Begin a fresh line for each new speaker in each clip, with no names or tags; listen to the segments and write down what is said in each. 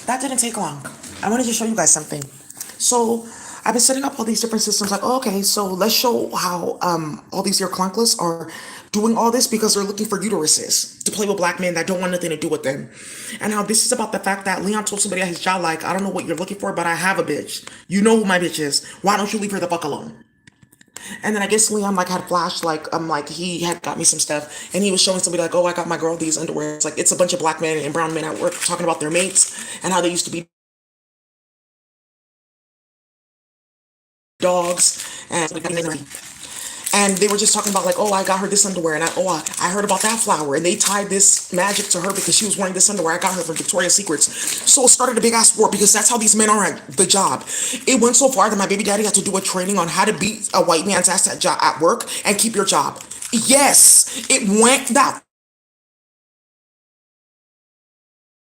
that didn't take long. I wanted to show you guys something. So I've been setting up all these different systems. Like, oh, okay, so let's show how all these your clunkless are doing all this because they're looking for uteruses to play with black men that don't want nothing to do with them, and how this is about the fact that Leon told somebody at his job, like, I don't know what you're looking for, but I have a bitch. You know who my bitch is. Why don't you leave her the fuck alone? And then I guess Leon like had flashed like he had got me some stuff and he was showing somebody like, oh, I got my girl these underwear. It's like it's a bunch of black men and brown men at work talking about their mates and how they used to be dogs and they were just talking about like, oh, I got her this underwear and I heard about that flower and they tied this magic to her because she was wearing this underwear. I got her from Victoria's Secrets. So it started a big ass war because that's how these men are at the job. It went so far that my baby daddy had to do a training on how to beat a white man's ass at job at work and keep your job. Yes, it went that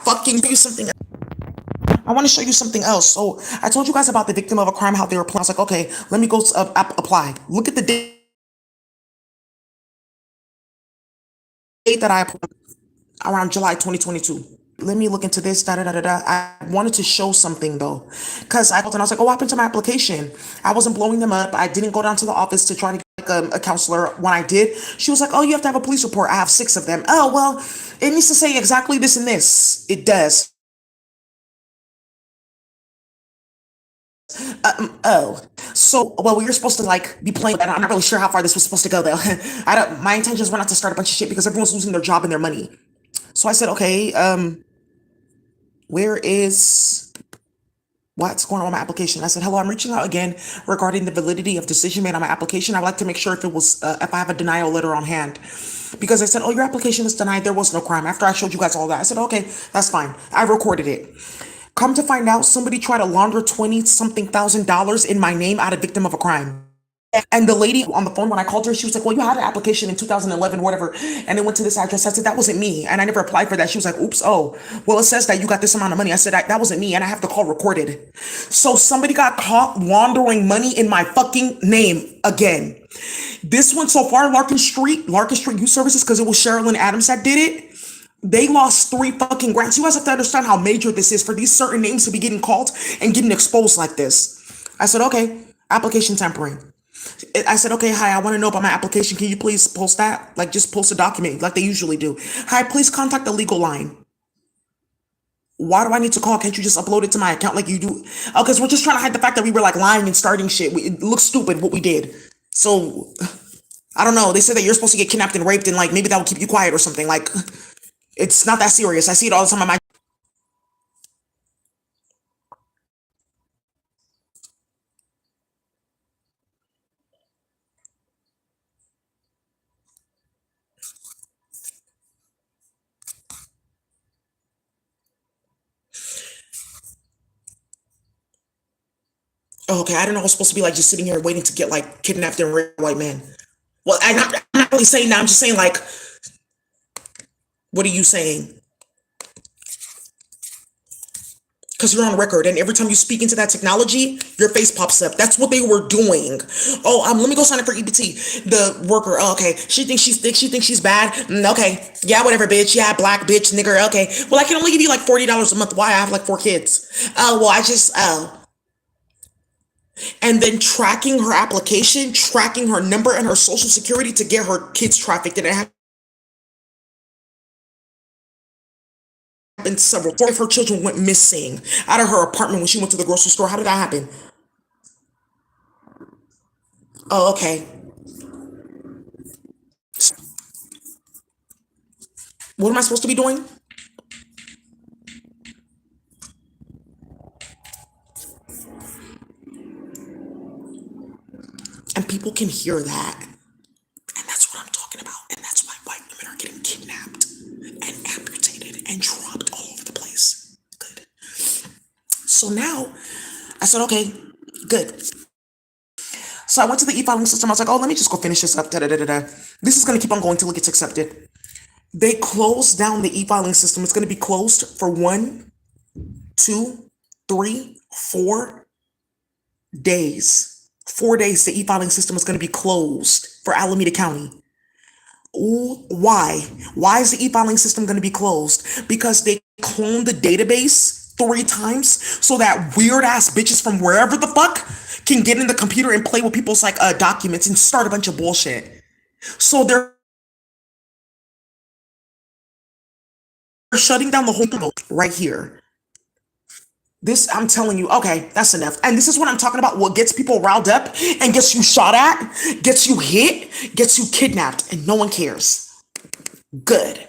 fucking do something. I want to show you something else. So I told you guys about the victim of a crime, how they were playing. I was like, okay, let me go apply. Look at the date that I applied around July 2022. Let me look into this. Da da da da da. I wanted to show something though, because I called and I was like, "Oh, what happened to my application?" I wasn't blowing them up. I didn't go down to the office to try to get like a counselor. When I did, she was like, "Oh, you have to have a police report." I have 6 of them. Oh well, it needs to say exactly this and this. It does. Oh, so well, we were supposed to like be playing. And I'm not really sure how far this was supposed to go though. I don't. My intentions were not to start a bunch of shit because everyone's losing their job and their money. So I said, okay, where is what's going on with my application? I said, hello, I'm reaching out again regarding the validity of decision made on my application. I'd like to make sure if it was, if I have a denial letter on hand. Because I said, oh, your application is denied. There was no crime. After I showed you guys all that, I said, okay, that's fine. I recorded it. Come to find out, somebody tried to launder 20 something thousand dollars in my name out of victim of a crime. And the lady on the phone, when I called her, she was like, well, you had an application in 2011, whatever. And it went to this address. I said, that wasn't me. And I never applied for that. She was like, oops, oh, well, it says that you got this amount of money. I said, that wasn't me. And I have the call recorded. So somebody got caught laundering money in my fucking name again. This went so far, Larkin Street Youth Services, because it was Sherilyn Adams that did it. They lost 3 fucking grants. You guys have to understand how major this is for these certain names to be getting called and getting exposed like this. I said, okay, application tampering. I said, okay, hi, I want to know about my application. Can you please post that? Like, just post a document like they usually do. Hi, please contact the legal line. Why do I need to call? Can't you just upload it to my account like you do? Oh, because we're just trying to hide the fact that we were like lying and starting shit. It looks stupid what we did. So, I don't know. They said that you're supposed to get kidnapped and raped and like maybe that will keep you quiet or something. Like, it's not that serious. I see it all the time on my. Oh, okay, I don't know. I was supposed to be like just sitting here waiting to get like kidnapped and raped by a white man. Well, I'm not really saying that. I'm just saying like, what are you saying? Because you're on record, and every time you speak into that technology, your face pops up. That's what they were doing. Oh, let me go sign up for EBT. The worker, oh, okay, she thinks she's thick. She thinks she's bad. Okay, yeah, whatever, bitch. Yeah, black bitch, nigger. Okay, well, I can only give you like $40 a month. Why? I have like 4 kids. Oh, well, I just and then tracking her application, tracking her number and her social security to get her kids trafficked, and it happened several. 4 of her children went missing out of her apartment when she went to the grocery store. How did that happen? Oh, okay. What am I supposed to be doing? And people can hear that. And that's what I'm talking about. And that's why white women are getting kidnapped and amputated and dropped all over the place. Good. So now I said, okay, good. So I went to the e-filing system. I was like, oh, let me just go finish this up. Da, da, da, da, da. This is going to keep on going till it gets accepted. They closed down the e-filing system. It's going to be closed for 1, 2, 3, 4 days. 4 days, the e-filing system is going to be closed for Alameda County. Ooh, why? Why is the e-filing system going to be closed? Because they cloned the database 3 times so that weird ass bitches from wherever the fuck can get in the computer and play with people's like documents and start a bunch of bullshit. So they're shutting down the whole thing right here. This, I'm telling you, okay, that's enough. And this is what I'm talking about. What gets people riled up and gets you shot at, gets you hit, gets you kidnapped, and no one cares. Good.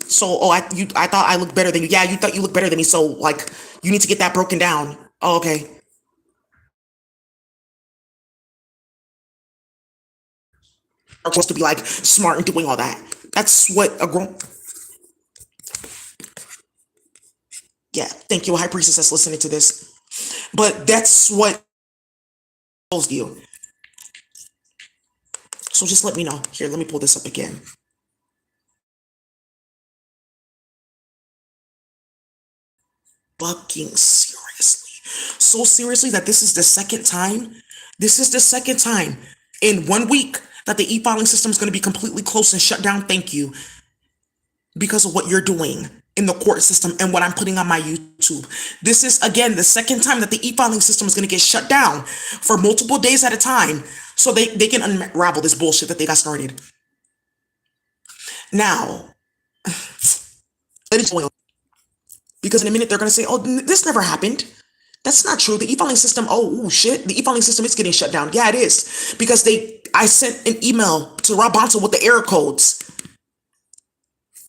So, oh, I thought I looked better than you. Yeah, you thought you looked better than me. So, like, you need to get that broken down. Oh, okay. Are supposed to be like smart and doing all that. That's what a grown. Yeah, thank you, High Priestess, that's listening to this. But that's what tells you. So just let me know. Here, let me pull this up again. Fucking seriously. So seriously that this is the second time. This is the second time in 1 week that the e-filing system is going to be completely closed and shut down. Thank you. Because of what you're doing in the court system and what I'm putting on my YouTube. This is, again, the second time that the e-filing system is going to get shut down for multiple days at a time so they can unravel this bullshit that they got started. Now, let it boil. Because in a minute they're going to say, oh, this never happened. That's not true. The e-filing system, oh shit, the e-filing system is getting shut down. Yeah, it is. Because I sent an email to Rob Bonta with the error codes.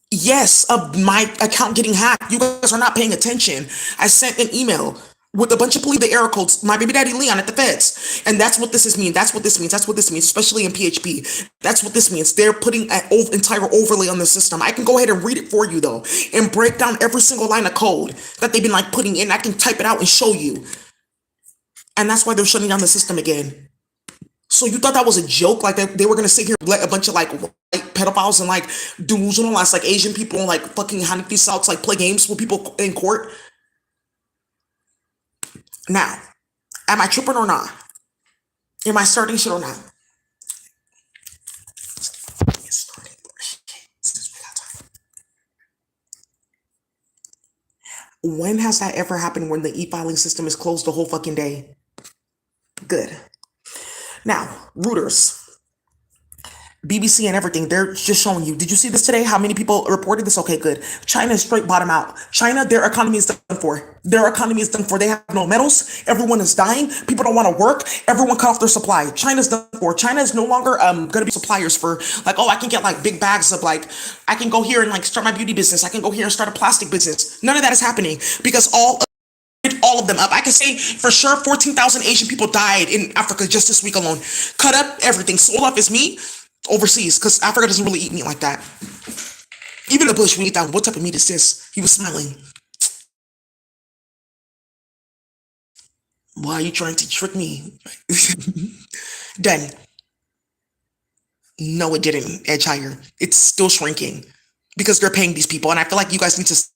Yes, of my account getting hacked. You guys are not paying attention. I sent an email with a bunch of the error codes. My baby daddy Leon at the feds, and that's what this is mean. That's what this means. That's what this means, especially in PHP. That's what this means. They're putting an entire overlay on the system. I can go ahead and read it for you though, and break down every single line of code that they've been like putting in. I can type it out and show you, and that's why they're shutting down the system again. So you thought that was a joke? Like they were gonna sit here and let a bunch of like white pedophiles and like delusional ass like Asian people and like fucking Hanafi salts like play games with people in court? Now, am I tripping or not? Am I starting shit or not? When has that ever happened when the e-filing system is closed the whole fucking day? Good. Now, rooters. BBC and everything, they're just showing you. Did you see this today? How many people reported this? Okay, good. China is straight bottom out. China, their economy is done for. Their economy is done for. They have no metals. Everyone is dying. People don't want to work. Everyone cut off their supply. China's done for. China is no longer going to be suppliers for like, oh, I can get like big bags of like, I can go here and like start my beauty business. I can go here and start a plastic business. None of that is happening because all of them up. I can say for sure 14,000 Asian people died in Africa just this week alone. Cut up everything. Sold off is meat overseas because Africa doesn't really eat meat like that. Even the bush, we eat that. What type of meat is this? He was smiling. Why are you trying to trick me? Done. No, it didn't edge higher. It's still shrinking because they're paying these people. And I feel like you guys need to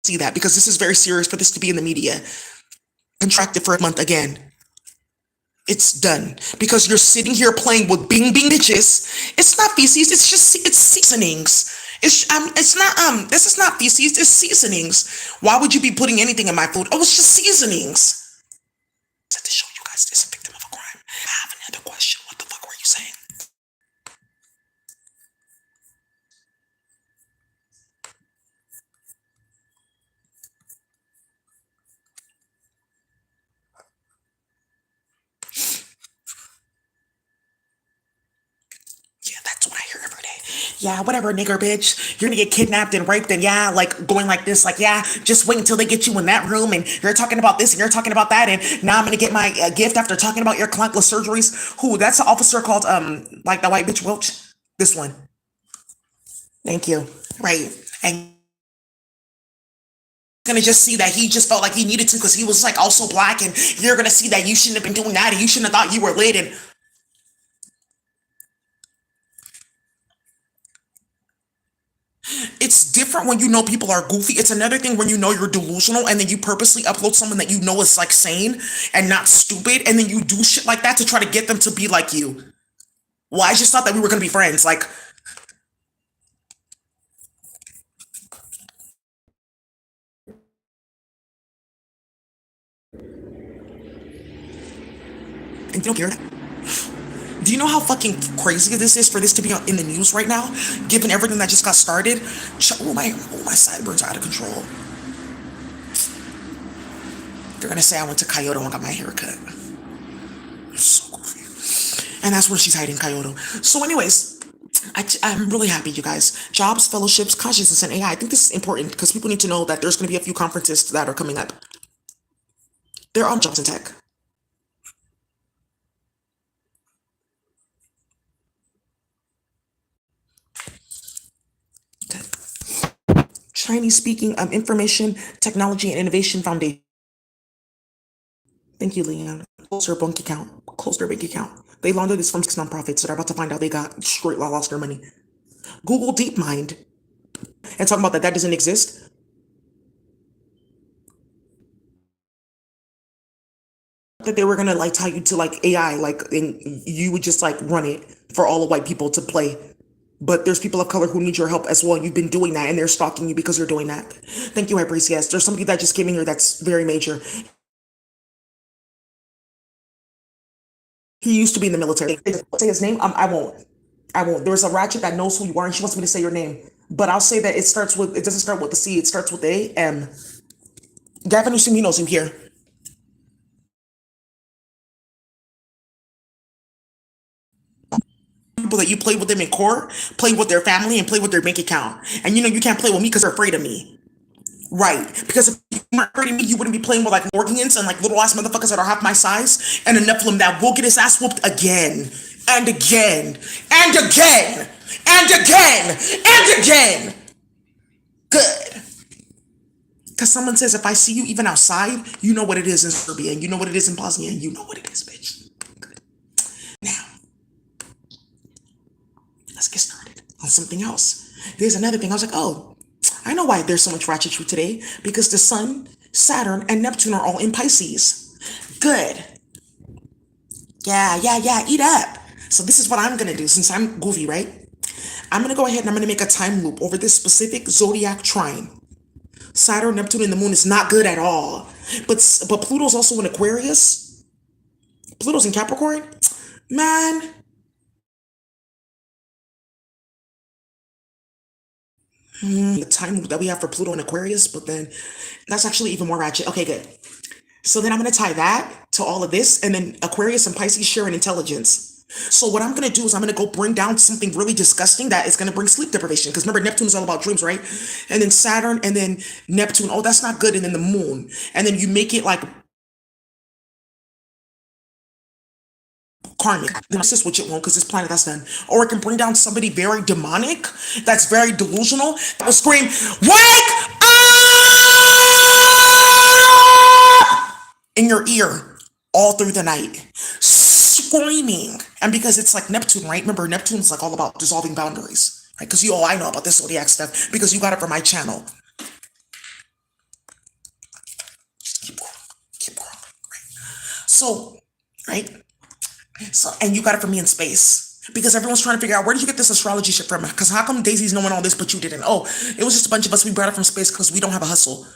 see that because this is very serious for this to be in the media. Contracted for a month again. It's done because you're sitting here playing with bing bing bitches. It's not feces. It's seasonings. It's not this is not feces. It's seasonings. Why would you be putting anything in my food? Oh, it's just seasonings. To show you guys this a victim of a crime. I have another question. What the fuck were you saying? Yeah, that's what I hear every day. Yeah, whatever, nigger bitch. You're gonna get kidnapped and raped, and yeah, like going like this, like yeah, just wait until they get you in that room, and you're talking about this and you're talking about that, and now I'm gonna get my gift after talking about your clunkless surgeries. Who? That's an officer called like the white bitch Welch. This one. Thank you. Right, and gonna just see that he just felt like he needed to because he was like also black, and you're gonna see that you shouldn't have been doing that, and you shouldn't have thought you were lit, and it's different when you know people are goofy. It's another thing when you know you're delusional and then you purposely upload someone that you know is like sane and not stupid, and then you do shit like that to try to get them to be like you. Well, I just thought that we were gonna be friends. Like, and you don't care that. Do you know how fucking crazy this is for this to be in the news right now, given everything that just got started? My sideburns are out of control. They're gonna say I went to Kyoto and got my hair cut. So goofy. And that's where she's hiding, Kyoto. So, anyways, I'm really happy, you guys. Jobs, fellowships, consciousness, and AI. I think this is important because people need to know that there's going to be a few conferences that are coming up. They're on jobs in tech. Chinese speaking Information Technology and Innovation Foundation. Thank you, Leanne. Close their bank account. Close their bank account. They laundered this from 6 nonprofits that are about to find out they got straight lost their money. Google DeepMind. And talking about that doesn't exist. That they were gonna like tie you to like AI, like, and you would just like run it for all the white people to play. But there's people of color who need your help as well. You've been doing that and they're stalking you because you're doing that. Thank you, Hybrace. Yes, there's somebody that just came in here that's very major. He used to be in the military. Say his name. I won't. I won't. There's a ratchet that knows who you are, and she wants me to say your name. But I'll say that it starts with. It doesn't start with the C. It starts with A M. Gavin Newsom, he knows him here. People that you play with them in core, play with their family, and play with their bank account. And you know you can't play with me because they're afraid of me. Right. Because if you weren't afraid of me, you wouldn't be playing with like Morgans and like little ass motherfuckers that are half my size and enough of them that will get his ass whooped again and again and again and again and again. Good. Because someone says, if I see you even outside, you know what it is in Serbia, and you know what it is in Bosnia, and you know what it is, bitch. Good. Now, let's get started on something else. There's another thing. I was like, oh, I know why there's so much ratchetry today. Because the sun, Saturn, and Neptune are all in Pisces. Good. Yeah. Eat up. So this is what I'm going to do since I'm goofy, right? I'm going to go ahead and I'm going to make a time loop over this specific zodiac trine. Saturn, Neptune, and the moon is not good at all. But Pluto's also in Aquarius. Pluto's in Capricorn. Man, the time that we have for Pluto and Aquarius, but then that's actually even more ratchet. Okay, good. So then I'm going to tie that to all of this, and then Aquarius and Pisces share an intelligence. So what I'm going to do is I'm going to go bring down something really disgusting that is going to bring sleep deprivation. Because remember, Neptune is all about dreams, right? And then Saturn, and then Neptune. Oh, that's not good. And then the moon. And then you make it like karmic. Then this is what it won't, because this planet that's done. Or it can bring down somebody very demonic, that's very delusional, that will scream, "Wake up!" in your ear all through the night. Screaming. And because it's like Neptune, right? Remember, Neptune's like all about dissolving boundaries. Right? Because I know about this zodiac stuff because you got it from my channel. Keep growing. Keep growing. Right? So, right? So, and you got it from me in space. Because everyone's trying to figure out, where did you get this astrology shit from? Because how come Daisy's knowing all this, but you didn't? Oh, it was just a bunch of us. We brought it from space because we don't have a hustle.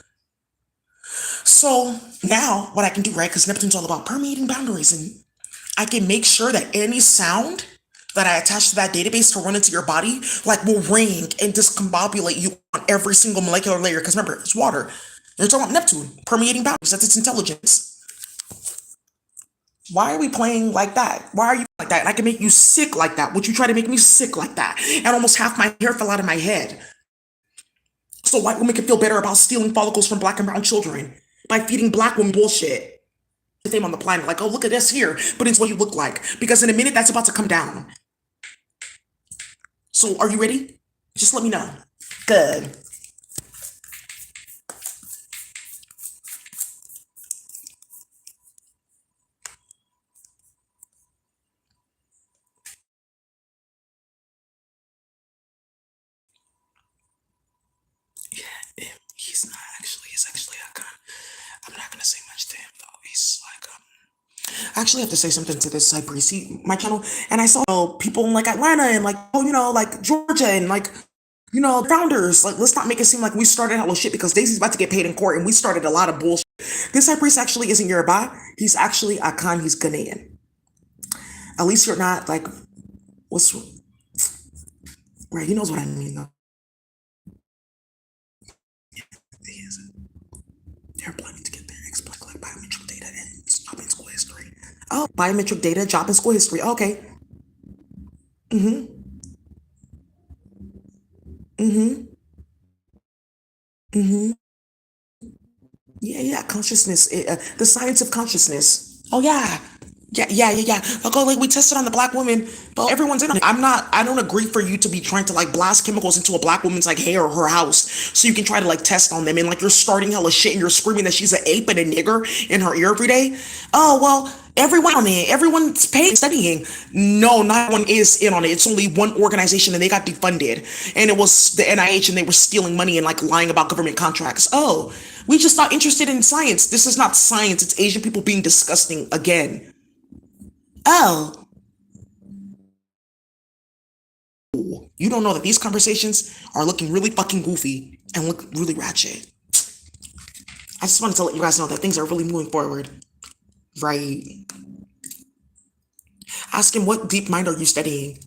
So now what I can do, right? Because Neptune's all about permeating boundaries, and I can make sure that any sound that I attach to that database to run into your body, like, will ring and discombobulate you on every single molecular layer. Because remember, it's water. They're talking about Neptune permeating boundaries. That's its intelligence. Why are we playing like that? Why are you like that? And I can make you sick like that. Would you try to make me sick like that? And almost half my hair fell out of my head. So white women can feel better about stealing follicles from black and brown children by feeding black women bullshit. The thing on the planet, like, oh, look at this here, but it's what you look like. Because in a minute, that's about to come down. So are you ready? Just let me know. Good. actually I'm not gonna say much to him though. He's like I actually have to say something to this Cypress. My channel, and I saw people in like Atlanta and like like Georgia and like founders. Like, let's not make it seem like we started hella shit because Daisy's about to get paid in court and we started a lot of bullshit. This Cypress actually isn't Yoruba. He's actually Akan. He's Ghanaian. At least you're not like what's right. He knows what I mean though. He is. They're planning to get their ex-black like biometric data and job and school history. Oh, biometric data, job and school history. Okay. Mm-hmm. Mm-hmm. Mm-hmm. Yeah, yeah. Consciousness. The science of consciousness. Oh yeah. Yeah. Like, oh, like we tested on the black woman, but everyone's in on it. I don't agree for you to be trying to like blast chemicals into a black woman's like hair or her house so you can try to like test on them. And like you're starting hella shit and you're screaming that she's an ape and a nigger in her ear every day. Oh, well, everyone on it. Everyone's paying studying. No, not one is in on it. It's only one organization and they got defunded. And it was the NIH and they were stealing money and like lying about government contracts. Oh, we just not interested in science. This is not science. It's Asian people being disgusting again. Oh, you don't know that these conversations are looking really fucking goofy and look really ratchet. I just wanted to let you guys know that things are really moving forward. Right. Ask him what deep mind are you studying?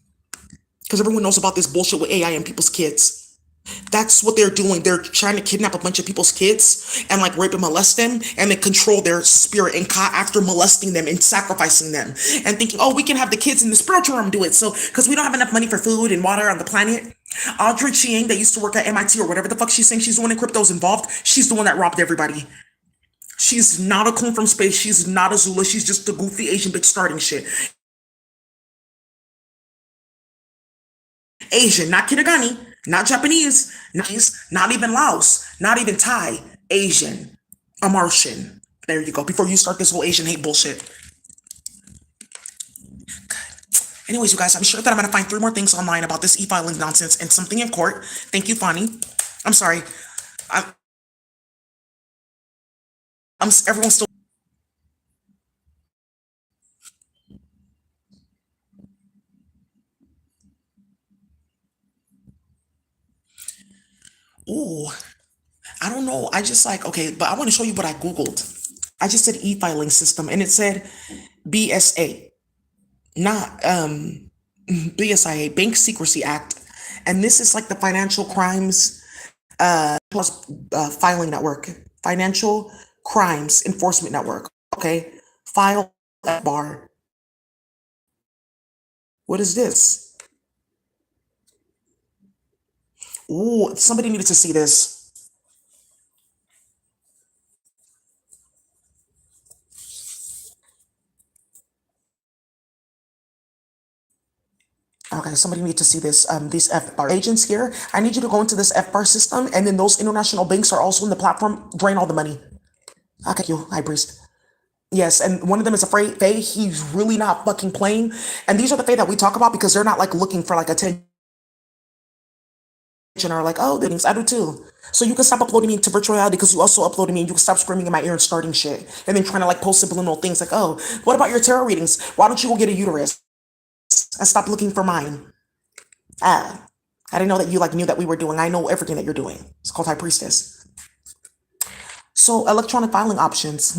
Because everyone knows about this bullshit with AI and people's kids. That's what they're doing. They're trying to kidnap a bunch of people's kids and like rape and molest them and then control their spirit and after molesting them and sacrificing them and thinking, oh, we can have the kids in the spiritual realm do it. So, because we don't have enough money for food and water on the planet. Audrey Chiang, that used to work at MIT or whatever the fuck she's saying she's doing in crypto's involved. She's the one that robbed everybody. She's not a clone from space. She's not a Zula. She's just a goofy Asian bitch starting shit. Asian, not Kirigani, not Japanese, not even Laos, not even Thai, Asian, a Martian. There you go. Before you start this whole Asian hate bullshit. Anyways, you guys, I'm sure that I'm going to find 3 more things online about this e-filing nonsense and something in court. Thank you, Fani. I'm sorry. Everyone's still. Ooh, I don't know. I just like, okay, but I want to show you what I Googled. I just said e-filing system and it said BSA, not BSIA, Bank Secrecy Act. And this is like the Financial Crimes plus Filing Network, Financial Crimes Enforcement Network. Okay, file bar. What is this? Ooh, somebody needed to see this. Okay, somebody need to see this. These FBAR agents here. I need you to go into this FBAR system, and then those international banks are also in the platform. Drain all the money. Okay, you high priest. Yes, and one of them is a Faye. He's really not fucking playing. And these are the Faye that we talk about because they're not like looking for like attention or like, oh, things I do too. So you can stop uploading me to virtual reality because you also uploaded me and you can stop screaming in my ear and starting shit. And then trying to like post subliminal things like, oh, what about your tarot readings? Why don't you go get a uterus? And stop looking for mine. I didn't know that you like knew that we were doing. I know everything that you're doing. It's called High Priestess. So electronic filing options.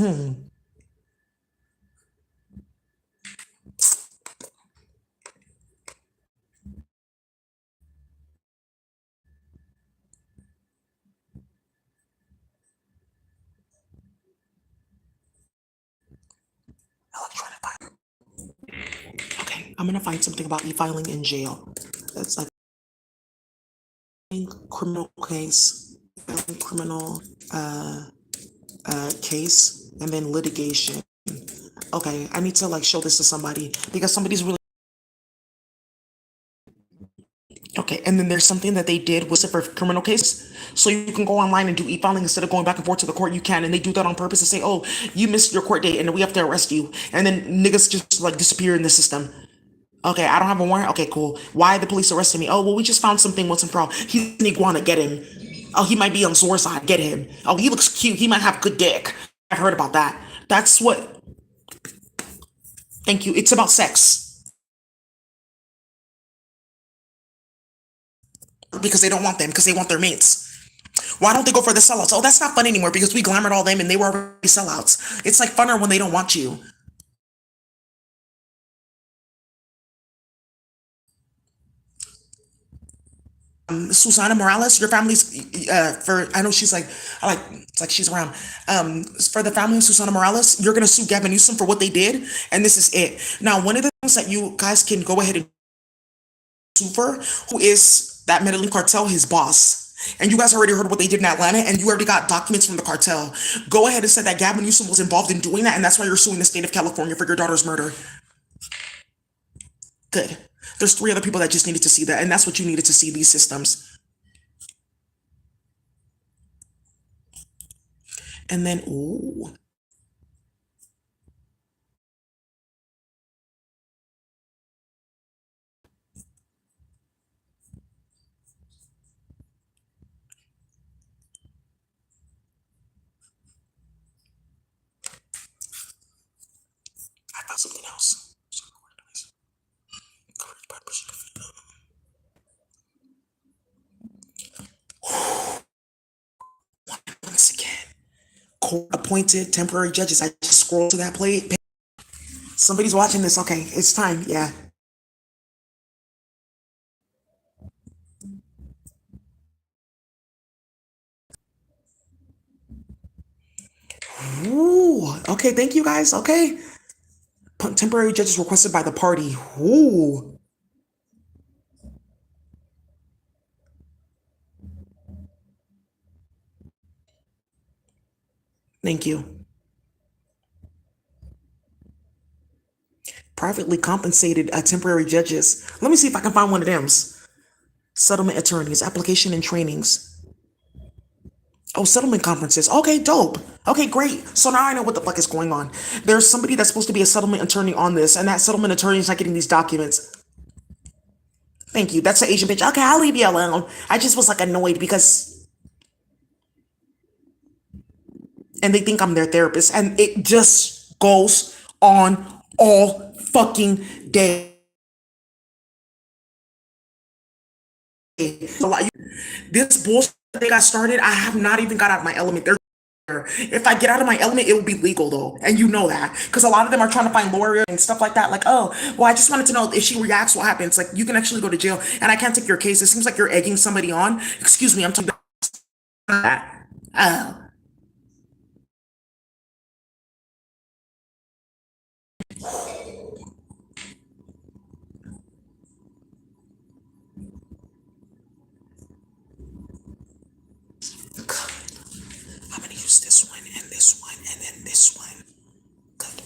Electronic filing. Okay, I'm gonna find something about e-filing in jail. That's like criminal case, criminal case, and then litigation. Okay, I need to like show this to somebody because somebody's really okay. And then there's something that they did was for criminal cases, so you can go online and do e-filing instead of going back and forth to the court. You can, and they do that on purpose to say, "Oh, you missed your court date, and we have to arrest you." And then niggas just like disappear in the system. Okay, I don't have a warrant. Okay, cool. Why the police arrested me? Oh, well, we just found something. What's in pro? He's an iguana. Get him. Oh, he might be on sore side. Get him. Oh, he looks cute. He might have good dick. I've heard about that. That's what. Thank you. It's about sex because they don't want them because they want their mates. Why don't they go for the sellouts? Oh, that's not fun anymore because we glamored all them and they were already sellouts. It's like funner when they don't want you. Susana Morales, your family's for I know she's like I like it's like she's around. For the family of Susana Morales, you're gonna sue Gavin Newsom for what they did, and this is it. Now, one of the things that you guys can go ahead and sue for, who is that Medellin cartel, his boss. And you guys already heard what they did in Atlanta, and you already got documents from the cartel. Go ahead and say that Gavin Newsom was involved in doing that, and that's why you're suing the state of California for your daughter's murder. Good. There's three other people that just needed to see that, and that's what you needed to see, these systems. And then, ooh, I found something else. Once again, court appointed temporary judges. I just scrolled to that plate. Somebody's watching this. Okay, it's time. Yeah. Ooh. Okay, thank you guys. Okay. Temporary judges requested by the party. Ooh. Thank you. Privately compensated temporary judges. Let me see if I can find one of them. Settlement attorneys, application and trainings. Oh, settlement conferences. Okay, dope. Okay, great. So now I know what the fuck is going on. There's somebody that's supposed to be a settlement attorney on this, and that settlement attorney is not getting these documents. Thank you. That's the Asian bitch. Okay, I'll leave you alone. I just was like annoyed because, and they think I'm their therapist, and it just goes on all fucking day. This bullshit they got started, I have not even got out of my element. If I get out of my element, it will be legal though, and you know that because a lot of them are trying to find lawyers and stuff like that. Like, oh, well, I just wanted to know if she reacts, what happens. Like, you can actually go to jail, and I can't take your case. It seems like you're egging somebody on. Excuse me, I'm talking about that. Oh, good. I'm gonna use this one and this one and then this one. Good,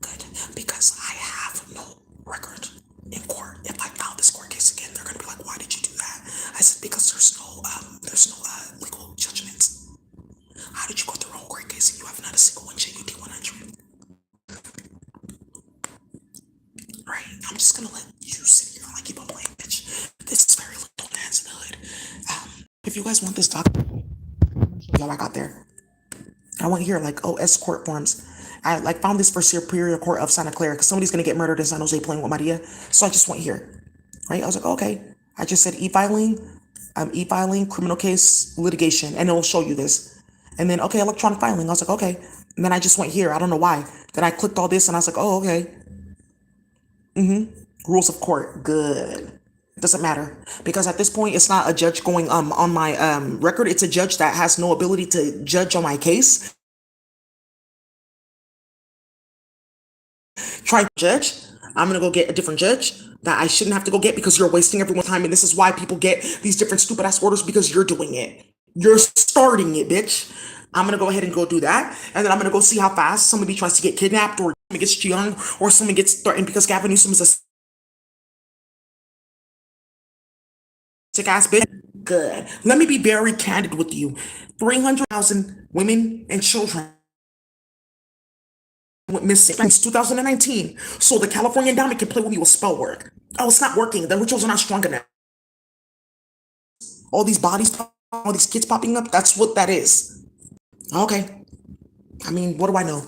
good, because I have no record in court. If I file this court case again, they're gonna be like, "Why did you do that?" I said, "Because there's no legal judgments. How did you go through a whole court case and you have not a single one JUD 100? Right? I'm just gonna let you sit here and like keep on playing, bitch. This is very little dance in the hood. If you guys want this document, yo, I got there. I went here like, oh, escort forms. I like found this for Superior Court of Santa Clara because somebody's gonna get murdered in San Jose playing with Maria. So I just went here. Right? I was like, okay. I just said e-filing, e-filing, criminal case, litigation, and it'll show you this. And then okay, electronic filing. I was like, okay. And then I just went here. I don't know why. Then I clicked all this and I was like, oh, okay. Rules of court. Good. It doesn't matter because at this point it's not a judge going on my record. It's a judge that has no ability to judge on my case. Try to judge. I'm gonna go get a different judge that I shouldn't have to go get because you're wasting everyone's time. And this is why people get these different stupid ass orders because you're doing it. You're starting it, bitch. I'm gonna go ahead and go do that, and then I'm gonna go see how fast somebody tries to get kidnapped, or someone gets young, or someone gets threatened because Gavin Newsom is a sick ass bitch. Good. Let me be very candid with you. 300,000 women and children went missing since 2019. So the California endowment can play with me with spell work. Oh, it's not working. The rituals are not strong enough. all these bodies, all these kids popping up. That's what that is. Okay. I mean, what do I know?